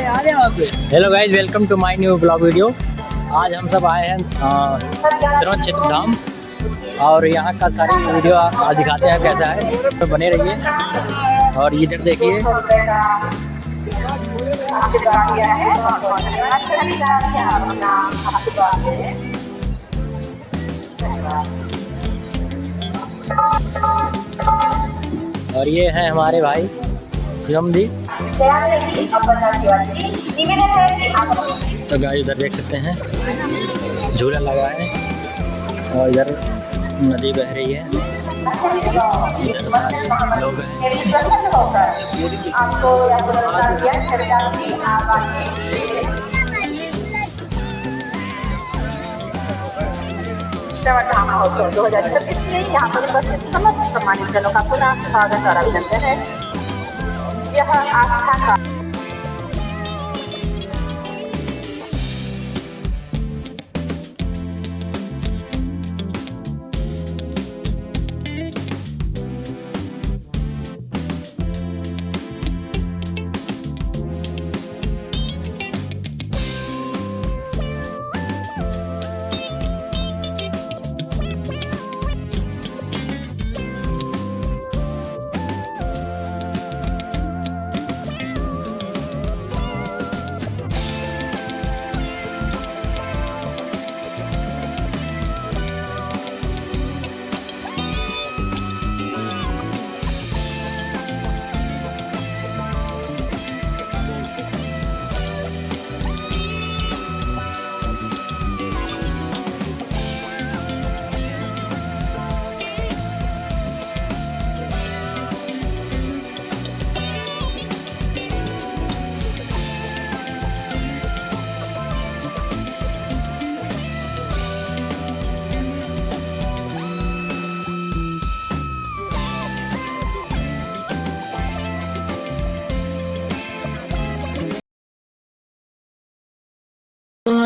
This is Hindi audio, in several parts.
Hello guys, welcome to my new blog video. आज हम सब आए हैं श्रवण क्षेत्र धाम और यहाँ का सारी वीडियो आज दिखाते हैं कैसा है, तो बने रहिए। और इधर देखिए, और ये हैं हमारे भाई शिवम जी। तो गाइस इधर देख सकते हैं झूला लगा है और इधर नदी बह रही है, इधर सारे लोग धाम महोत्सव 2026 में यहाँ पर उपस्थित समस्त सम्मानित जनों का पुनः स्वागत और अभिनंदन है। यह आस्था का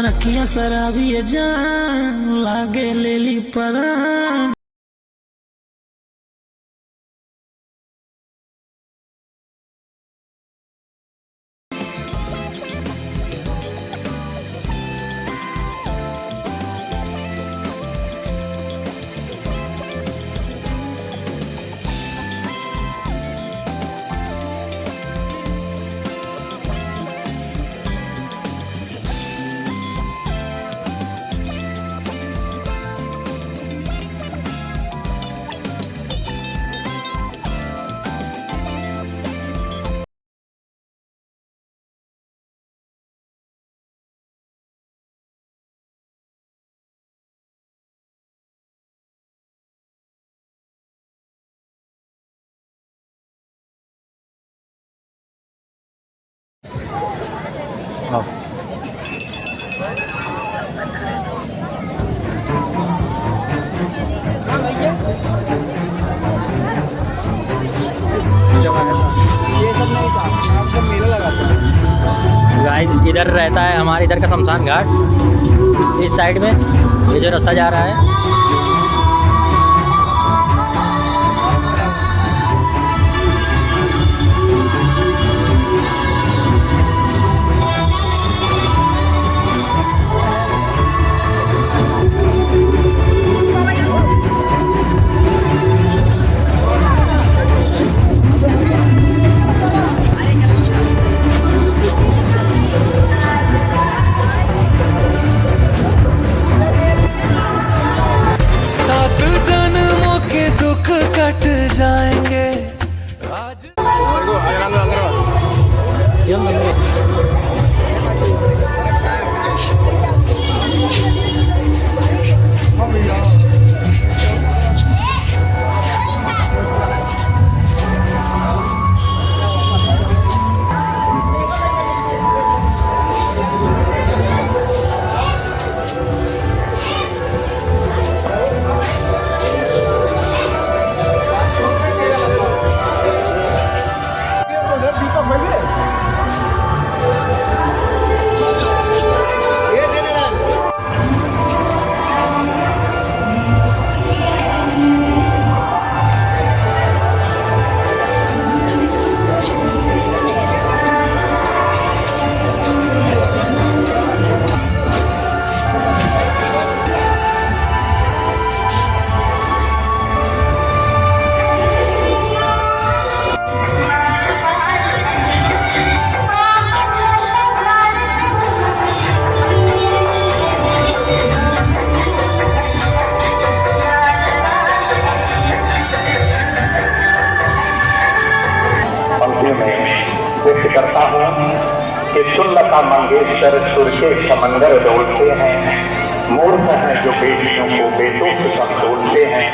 रखिया शराबी जान लागे लेली परान। गाइस इधर रहता है हमारे इधर का शमशान घाट, इस साइड में ये जो रास्ता जा रहा है। कट जाएंगे आज। कि सुल्लता मंगेशकर सुर के समंदर डोलते हैं, मूर्ख हैं जो बेटियों को बेटों से समतोलते हैं।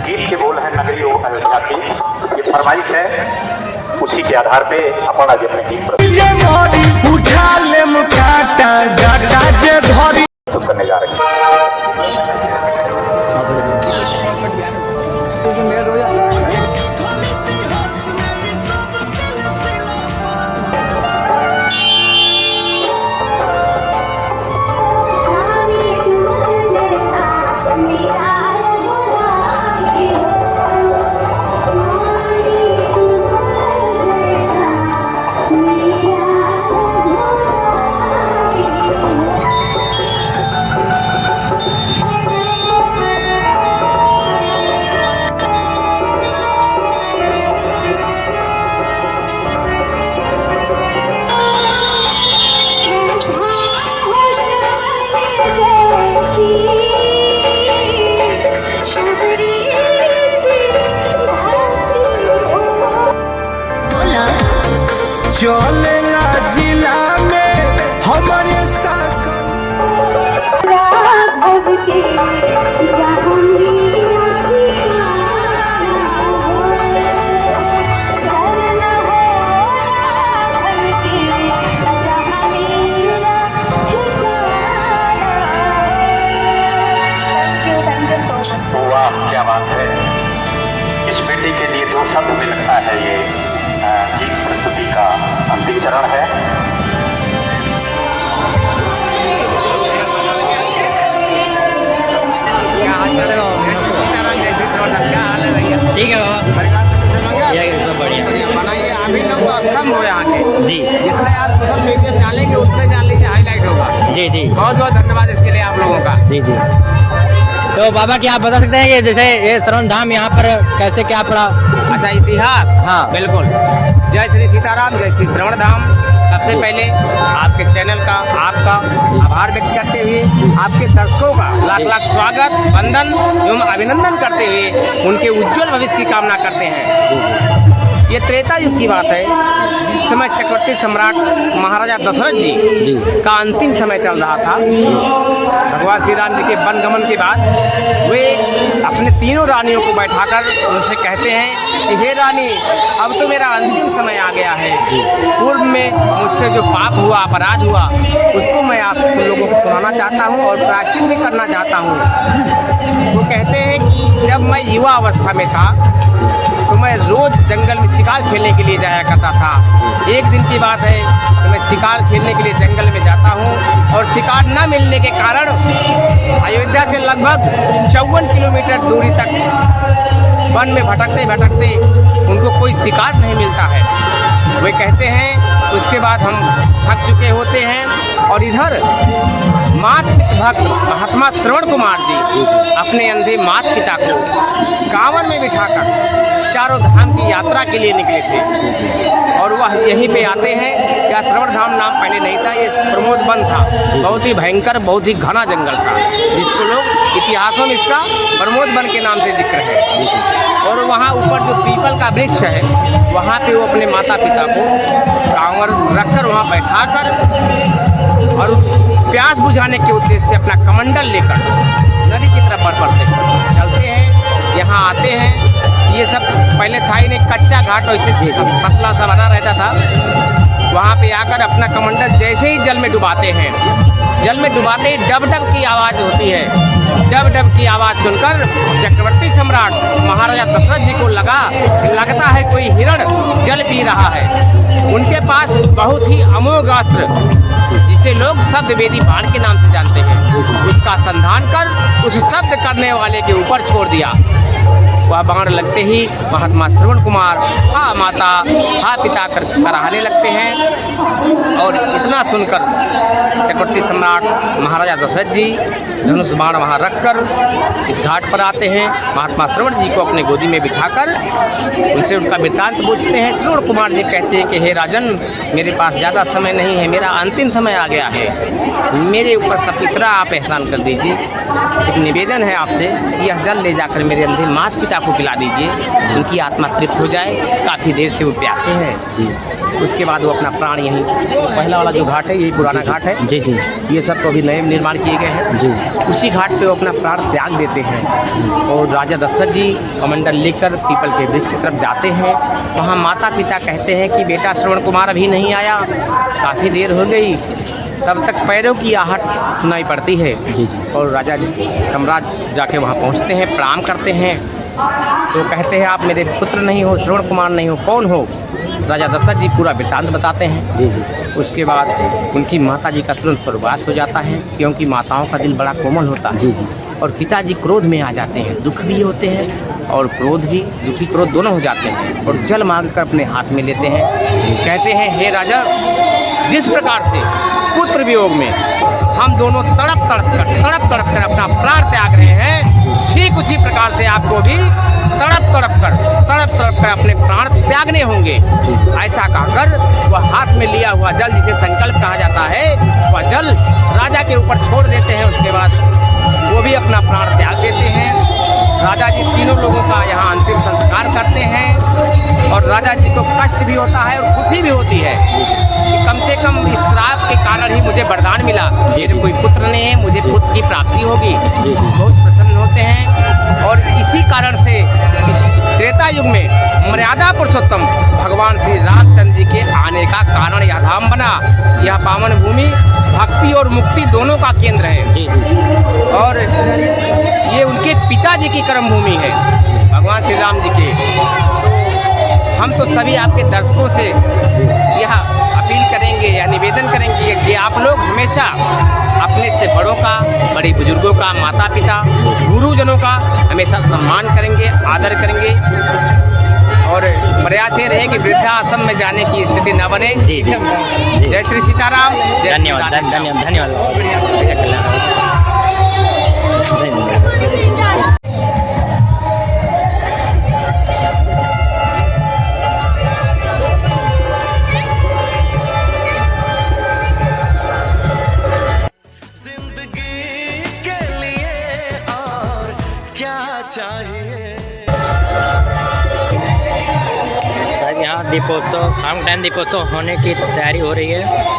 गीत के बोल है नगरी ओ अयोध्या की, ये फरमाइश है, उसी के आधार पे अपन आज अपने गीत उठा ले मुकाटा डाटा जे धरी प्रस्तुत करने जा रहे हैं। चलेला जिला में हमारे शासन वाह क्या बात है, इस बेटी के लिए दो शब्द में लगता है ये गीत प्रस्तुति का अंतिम चरण है। ठीक है बाबा, ये सब बढ़िया अभी लोग स्तंभ हो यहाँ के जी। जितने आप सोशल मीडिया पे डालेंगे उतने जान लीजिए हाईलाइट होगा। जी जी बहुत बहुत धन्यवाद इसके लिए आप लोगों का। जी जी। तो बाबा क्या आप बता सकते हैं कि जैसे ये श्रवण धाम यहाँ पर कैसे क्या पड़ा? अच्छा इतिहास, हाँ। बिल्कुल। जय श्री सीताराम, जय श्री श्रवण धाम। सबसे पहले आपके चैनल का आपका आभार व्यक्त करते हुए आपके दर्शकों का लाख लाख स्वागत, वंदन एवं अभिनंदन करते हुए उनके उज्जवल भविष्य की कामना करते हैं। ये त्रेता युग की बात है, जिस समय चक्रवर्ती सम्राट महाराजा दशरथ जी का अंतिम समय चल रहा था। भगवान श्री राम जी के वनगमन के बाद वे अपने तीनों रानियों को बैठाकर उनसे कहते हैं कि हे रानी, अब तो मेरा अंतिम समय आ गया है। पूर्व में मुझसे जो पाप हुआ, अपराध हुआ, उसको मैं आप लोगों को सुनाना चाहता हूँ और प्रायश्चित भी करना चाहता हूँ। वो कहते हैं कि जब मैं युवा अवस्था में था तो मैं रोज जंगल में शिकार खेलने के लिए जाया करता था। एक दिन की बात है तो मैं शिकार खेलने के लिए जंगल में जाता हूँ और शिकार न मिलने के कारण अयोध्या से लगभग 54 किलोमीटर दूरी तक वन में भटकते भटकते उनको कोई शिकार नहीं मिलता है। वे कहते हैं उसके बाद हम थक चुके होते हैं और इधर मातृ भक्त महात्मा श्रवण कुमार जी अपने अंधे माता पिता को कांवर में बिठाकर चारों धाम की यात्रा के लिए निकले थे और वह यहीं पे आते हैं। या श्रवण धाम नाम पहले नहीं था, ये प्रमोद वन था। बहुत ही भयंकर, बहुत ही घना जंगल था, जिसको लोग इतिहासों में इसका प्रमोद वन के नाम से जिक्र है। और वहाँ ऊपर जो पीपल का वृक्ष है, वहाँ पे वो अपने माता पिता को कांवर रखकर वहाँ बैठाकर और प्यास बुझाने के उद्देश्य से अपना कमंडल लेकर नदी की तरफ बढ़ पड़ते चलते हैं। यहाँ आते हैं, ये सब पहले था ही नहीं, कच्चा घाट वैसे पतला सा बना रहता था। वहाँ पे आकर अपना कमंडल जैसे ही जल में डुबाते हैं, जल में डुबाते ही डब डब की आवाज़ होती है। डब डब की आवाज़ सुनकर चक्रवर्ती सम्राट महाराजा दशरथ जी को लगता है कोई हिरण जल पी रहा है। उनके पास बहुत ही अमोघ अस्त्र, जिसे लोग शब्द वेदी बाण के नाम से जानते हैं, उसका संधान कर उस शब्द करने वाले के ऊपर छोड़ दिया। वह बाण लगते ही महात्मा श्रवण कुमार हा माता हा पिता कर कराहने लगते हैं। और इतना सुनकर चक्रवर्ती सम्राट महाराजा दशरथ जी धनुष बाण वहाँ रखकर इस घाट पर आते हैं। महात्मा श्रवण जी को अपने गोदी में बिठाकर उनसे उनका वृत्तांत पूछते हैं। श्रवण कुमार जी कहते हैं कि हे राजन, मेरे पास ज़्यादा समय नहीं है, मेरा अंतिम समय आ गया है, मेरे ऊपर सपित्रा आप एहसान कर दीजिए। एक निवेदन है आपसे, यह जल ले जाकर मेरे अंधे माता पिता को पिला दीजिए, उनकी आत्मा तृप्त हो जाए, काफ़ी देर से वो प्यासे हैं। उसके बाद वो अपना प्राण यहीं, पहला वाला जो घाट है यही पुराना घाट है जी जी, ये सब तो अभी नए निर्माण किए गए हैं जी। उसी घाट पे वो अपना प्राण त्याग देते हैं। और राजा दशरथ जी कमंडल लेकर पीपल के वृक्ष की तरफ जाते हैं। वहाँ माता पिता कहते हैं कि बेटा श्रवण कुमार अभी नहीं आया, काफ़ी देर हो गई। तब तक पैरों की आहट सुनाई पड़ती है जी जी। और राजा सम्राट जाके वहाँ पहुँचते हैं, प्रणाम करते हैं। तो कहते हैं आप मेरे पुत्र नहीं हो, श्रवण कुमार नहीं हो, कौन हो? राजा दशरथ जी पूरा वृत्तांत बताते हैं। जी जी। उसके बाद उनकी माता जी का तुरंत स्वर्गवास हो जाता है, क्योंकि माताओं का दिल बड़ा कोमल होता है। जी जी। और पिताजी क्रोध में आ जाते हैं, दुख भी होते हैं और क्रोध भी, दुखी क्रोध दोनों हो जाते हैं और जल मांग कर अपने हाथ में लेते हैं। कहते हैं हे राजा, जिस प्रकार से पुत्र वियोग में हम दोनों तड़प तड़प कर अपना प्राण त्याग रहे हैं, ठीक उसी प्रकार से आपको भी तड़प तड़प कर अपने प्राण त्यागने होंगे। ऐसा कहकर वह हाथ में लिया हुआ जल, जिसे संकल्प कहा जाता है, वह जल राजा के ऊपर छोड़ देते हैं। उसके बाद वो भी अपना प्राण त्याग देते हैं। राजा जी तीनों लोगों का यहाँ अंतिम संस्कार करते हैं और राजा जी को कष्ट भी होता है और खुशी भी होती है कि कम से कम इस श्राप के कारण ही मुझे वरदान मिला, मेरे कोई पुत्र नहीं है, मुझे पुत्र की प्राप्ति होगी। बहुत प्रसन्न होते हैं और इसी कारण से इस त्रेता युग में मर्यादा पुरुषोत्तम भगवान श्री रामचंद्र जी के आने का कारण यह धाम बना। यह पावन भूमि भक्ति और मुक्ति दोनों का केंद्र है जी जी। और ये उनके पिताजी की कर्म भूमि है, भगवान श्री राम जी के। तो हम तो सभी आपके दर्शकों से यह अपील करेंगे या निवेदन करेंगे कि आप लोग हमेशा अपने से बड़ों का, बड़े बुजुर्गों का, माता पिता, गुरुजनों का हमेशा सम्मान करेंगे, आदर करेंगे और प्रयास ये रहे कि वृद्धाश्रम में जाने की स्थिति न बने। जी जी। जय श्री सीताराम। धन्यवाद धन्यवाद धन्यवाद। जिंदगी के लिए और क्या चाहिए। यहाँ दीपोत्सव, शाम के टाइम दीपोत्सव होने की तैयारी हो रही है।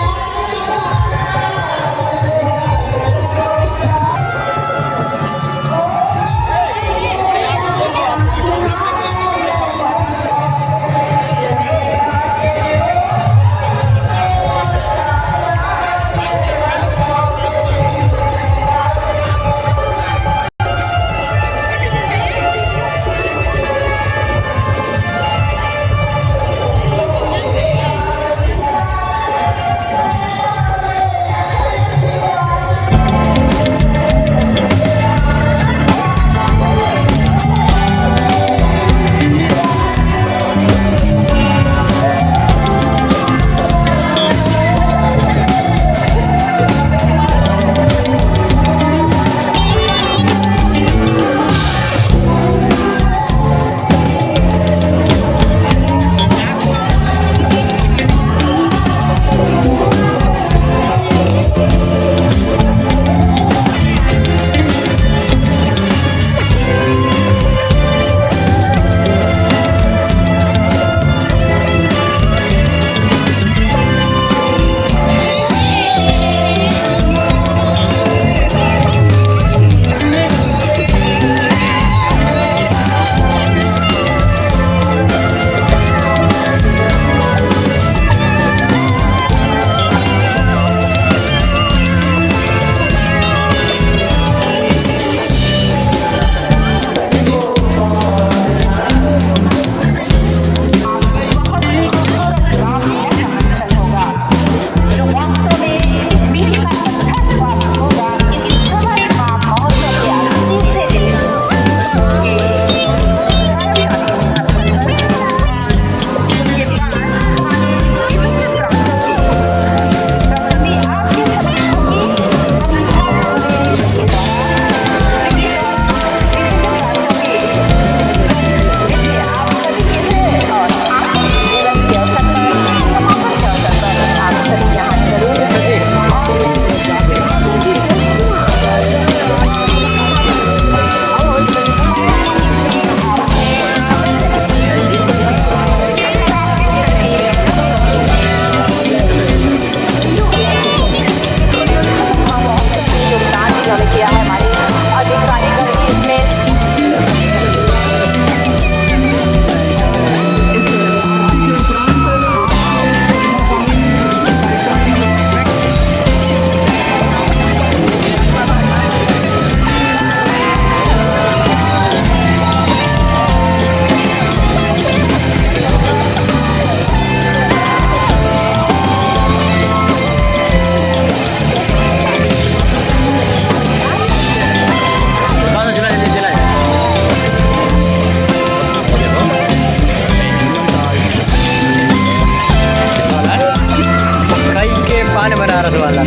बनारस वाला।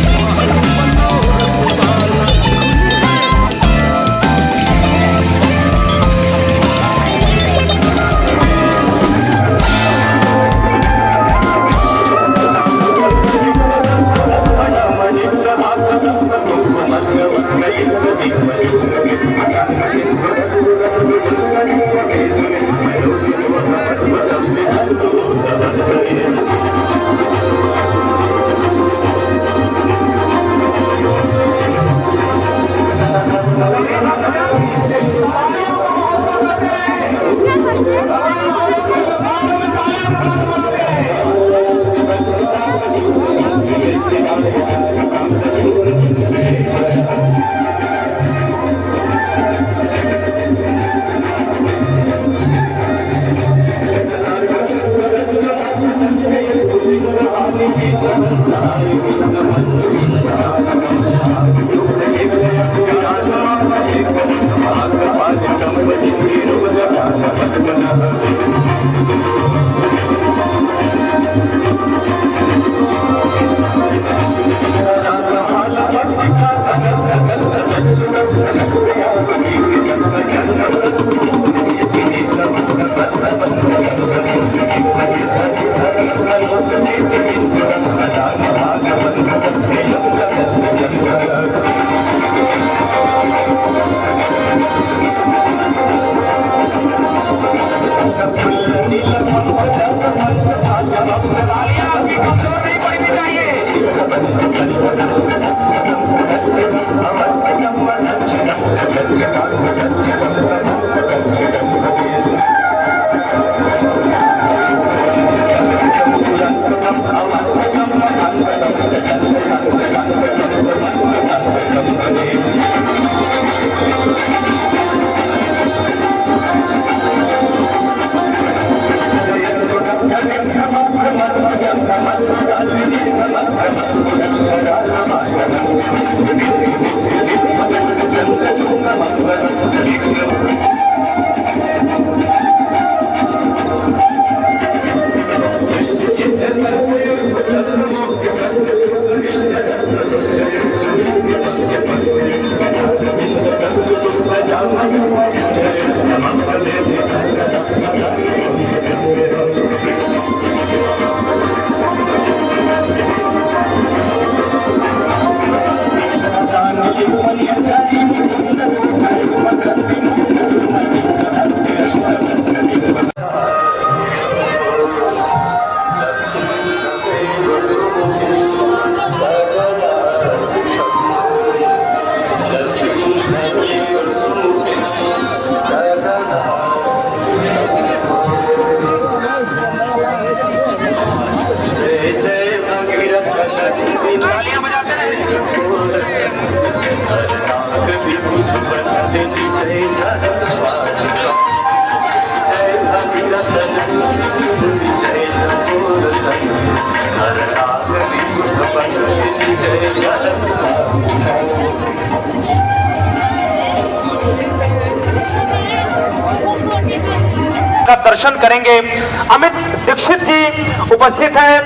का दर्शन करेंगे। अमित दीक्षित जी उपस्थित हैं,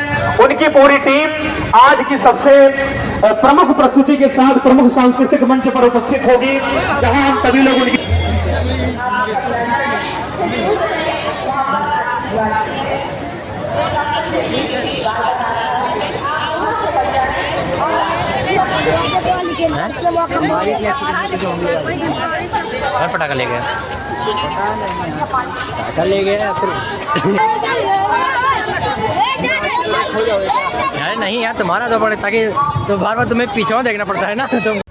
उनकी पूरी टीम आज की सबसे प्रमुख प्रस्तुति के साथ प्रमुख सांस्कृतिक मंच पर उपस्थित होगी, जहां हम सभी लोग उनकी पटाखा ले गया, पटाखा ले गया फिर यार नहीं यार तुम्हारा तो पड़े, ताकि तो बार बार तुम्हें पीछे देखना पड़ता है ना तुम